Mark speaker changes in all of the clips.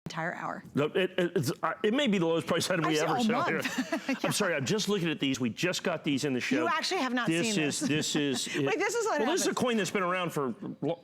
Speaker 1: entire hour.
Speaker 2: It may be the lowest price item we ever sell here.
Speaker 1: Yeah.
Speaker 2: I'm sorry, I'm just looking at these. We just got these in the show.
Speaker 1: You actually have not seen this.
Speaker 2: Wait, this is what
Speaker 1: happens.
Speaker 2: This is a coin that's been around for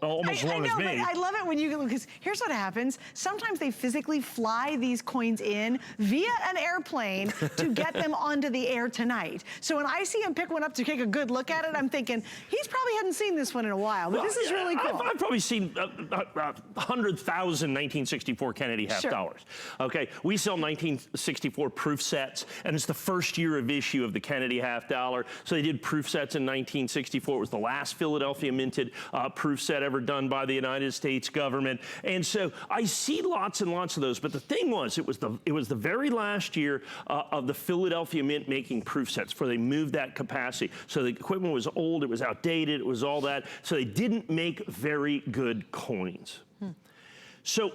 Speaker 2: almost as long as me.
Speaker 1: But I love it when you, because here's what happens. Sometimes they physically fly these coins in via an airplane to get them onto the air tonight. So when I see him pick one up to take a good look at it, I'm thinking, he's probably hadn't seen this one in a while, but this is really cool.
Speaker 2: I've probably seen 100,000 1964 Kennedy half dollars. Okay, we sell 1964 proof sets, and it's the first year of issue of the Kennedy half dollar. So they did proof sets in 1964. It was the last Philadelphia minted proof set ever done by the United States government. And so I see lots and lots of those. But the thing was, it was the very last year of the Philadelphia Mint making proof sets before they moved that capacity. So the equipment was old, it was outdated, it was all that. So they didn't make very good coins. So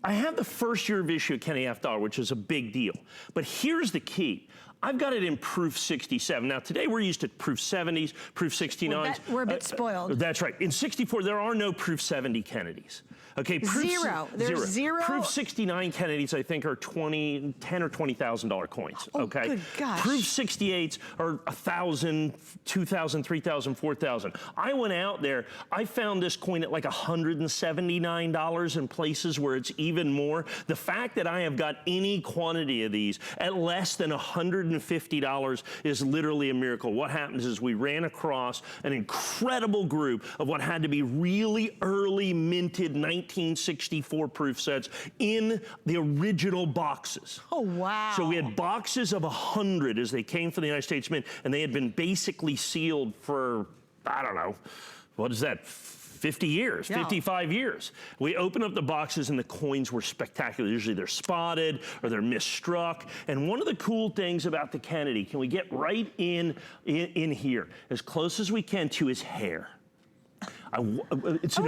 Speaker 2: I have the first year of issue of Kennedy half dollar, which is a big deal. But here's the key. I've got it in proof 67. Now today we're used to proof 70s, proof 69s.
Speaker 1: We're a bit spoiled.
Speaker 2: That's right. In 64, there are no proof 70 Kennedys. Okay, proof
Speaker 1: There's zero.
Speaker 2: Proof 69 Kennedys, I think, are $10,000 or $20,000 coins.
Speaker 1: Oh,
Speaker 2: okay,
Speaker 1: good gosh.
Speaker 2: Proof 68s are 1,000, 2,000, 3,000, 4,000. I went out there. I found this coin at like $179 in places where it's even more. The fact that I have got any quantity of these at less than $150 is literally a miracle. What happens is we ran across an incredible group of what had to be really early minted 1964 proof sets in the original boxes.
Speaker 1: Oh, wow.
Speaker 2: So we had boxes of 100 as they came from the United States Mint, and they had been basically sealed for, I don't know, what is that? 50 years, 55 years. We open up the boxes and the coins were spectacular. Usually they're spotted or they're misstruck. And one of the cool things about the Kennedy, can we get right in here, as close as we can to his hair? It's a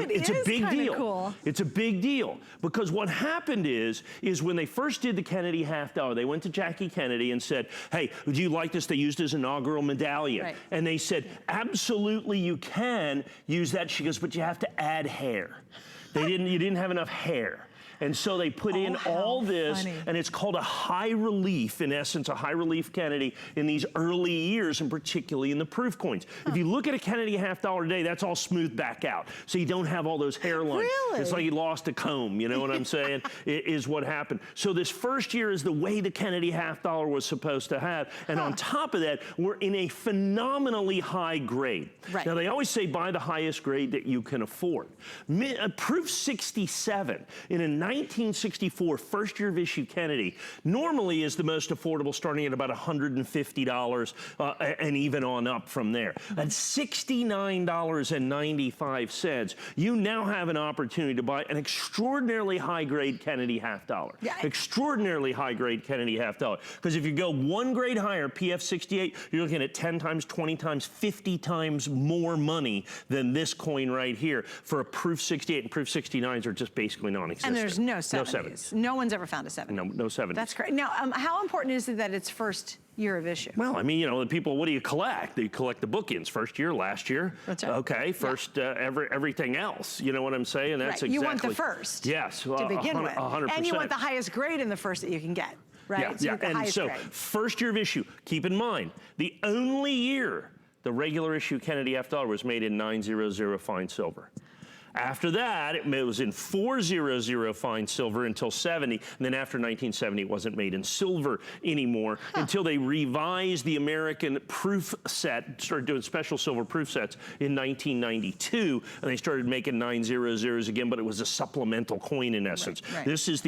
Speaker 2: big deal.
Speaker 1: Cool.
Speaker 2: It's a big deal because what happened is when they first did the Kennedy half dollar, they went to Jackie Kennedy and said, "Hey, do you like this?" They used his inaugural medallion,
Speaker 1: right.
Speaker 2: And they said, "Absolutely, you can use that." She goes, "But you have to add hair." You didn't have enough hair. And so they put in all this, and it's called a high relief, in essence, a high relief Kennedy in these early years, and particularly in the proof coins. If you look at a Kennedy half dollar today, that's all smoothed back out. So you don't have all those hairlines.
Speaker 1: Really?
Speaker 2: It's like you lost a comb, you know what I'm saying? Is what happened. So this first year is the way the Kennedy half dollar was supposed to have. And on top of that, we're in a phenomenally high grade.
Speaker 1: Right.
Speaker 2: Now they always say buy the highest grade that you can afford. Proof 67 in a 1964 first year of issue Kennedy normally is the most affordable, starting at about $150 and even on up from there. At $69.95, you now have an opportunity to buy an extraordinarily high grade Kennedy half dollar. Yeah. Extraordinarily high grade Kennedy half dollar. Because if you go one grade higher, PF68, you're looking at 10 times, 20 times, 50 times more money than this coin right here for a proof 68, and proof 69s are just basically non-existent.
Speaker 1: And there's no 70s. No one's ever found a 70.
Speaker 2: No 70s.
Speaker 1: That's great. Now, how important is it that it's first year of issue?
Speaker 2: Well, I mean, you know, the people, what do you collect? You collect the bookends, first year, last year.
Speaker 1: That's right.
Speaker 2: Okay, first, everything else. You know what I'm saying? That's
Speaker 1: right.
Speaker 2: exactly.
Speaker 1: You want the first.
Speaker 2: Yes.
Speaker 1: To begin with.
Speaker 2: 100%.
Speaker 1: And you want the highest grade in the first that you can get, right?
Speaker 2: Yeah,
Speaker 1: so
Speaker 2: yeah. And so,
Speaker 1: grade.
Speaker 2: first year of issue, keep in mind, the only year the regular issue Kennedy half dollar was made in 900 fine silver. After that, it was in 400 fine silver until 70, and then after 1970, it wasn't made in silver anymore until they revised the American proof set, started doing special silver proof sets in 1992, and they started making 900s again, but it was a supplemental coin in essence.
Speaker 1: Right.
Speaker 2: This was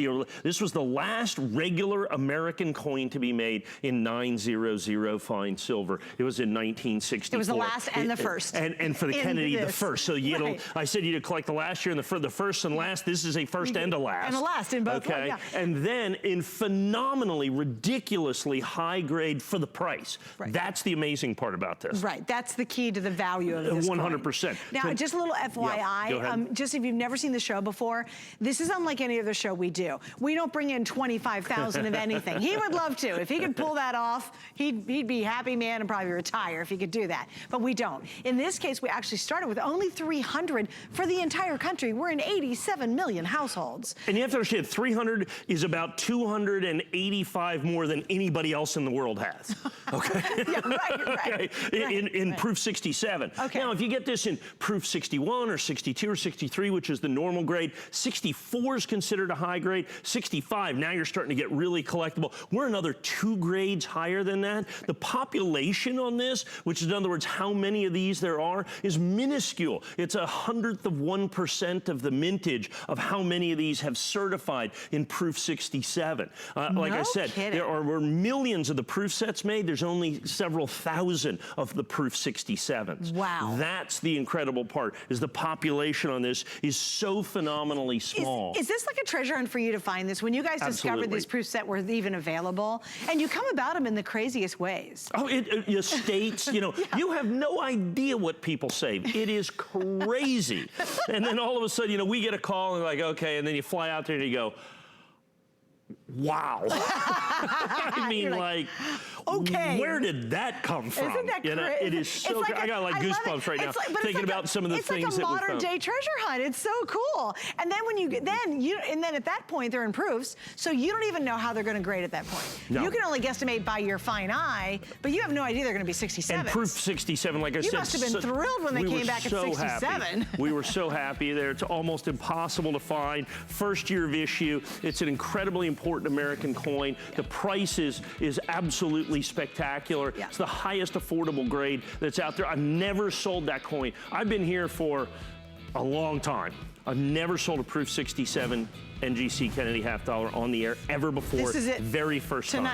Speaker 2: the last regular American coin to be made in 900 fine silver. It was in 1964.
Speaker 1: It was the last and the first.
Speaker 2: And for the Kennedy, the first. So I said you'd collect the last year and the first and last. This is a first and a last.
Speaker 1: And a last in both.
Speaker 2: Okay.
Speaker 1: Yeah.
Speaker 2: And then in phenomenally, ridiculously high grade for the price.
Speaker 1: Right.
Speaker 2: That's the amazing part about this.
Speaker 1: Right. That's the key to the value of this
Speaker 2: 100%.
Speaker 1: coin. Now, just a little FYI, just if you've never seen the show before, this is unlike any other show we do. We don't bring in 25,000 of anything. He would love to. If he could pull that off, he'd be happy man and probably retire if he could do that. But we don't. In this case, we actually started with only 300 for the entire country. We're in 87 million households.
Speaker 2: And you have to understand, 300 is about 285 more than anybody else in the world has. Okay?
Speaker 1: Yeah, right.
Speaker 2: Okay? In proof 67.
Speaker 1: Okay.
Speaker 2: Now, if you get this in proof 61 or 62 or 63, which is the normal grade, 64 is considered a high grade, 65, now you're starting to get really collectible. We're another 2 grades higher than that. The population on this, which is in other words how many of these there are, is minuscule. It's 1/100% of the mintage of how many of these have certified in proof 67. Like I said, there were millions of the proof sets made. There's only several thousand of the proof 67s.
Speaker 1: Wow.
Speaker 2: That's the incredible part, is the population on this is so phenomenally small.
Speaker 1: Is this like a treasure hunt for you to find this? When you guys discovered these proof sets were even available, and you come about them in the craziest ways.
Speaker 2: Oh, estates, you know, you have no idea what people save. It is crazy. And then all of a sudden, you know, we get a call and like, okay, and then you fly out there and you go, wow. I mean, like, okay, where did that come from?
Speaker 1: Isn't that crazy?
Speaker 2: It is so I got like goosebumps right now thinking about some of the things that we found.
Speaker 1: It's like a modern day treasure hunt. It's so cool. And then when then at that point they're in proofs, so you don't even know how they're going to grade at that point. No. You can only guesstimate by your fine eye, but you have no idea they're going to be 67.
Speaker 2: And proof 67, like I said,
Speaker 1: you must have been thrilled when they came back at 67.
Speaker 2: We were so happy there. It's almost impossible to find. First year of issue. It's an incredibly important American coin. The price is absolutely spectacular. It's the highest affordable grade that's out there. I've never sold that coin. I've been here for a long time. I've never sold a proof 67 NGC Kennedy half dollar on the air ever before.
Speaker 1: This is it.
Speaker 2: Very first time.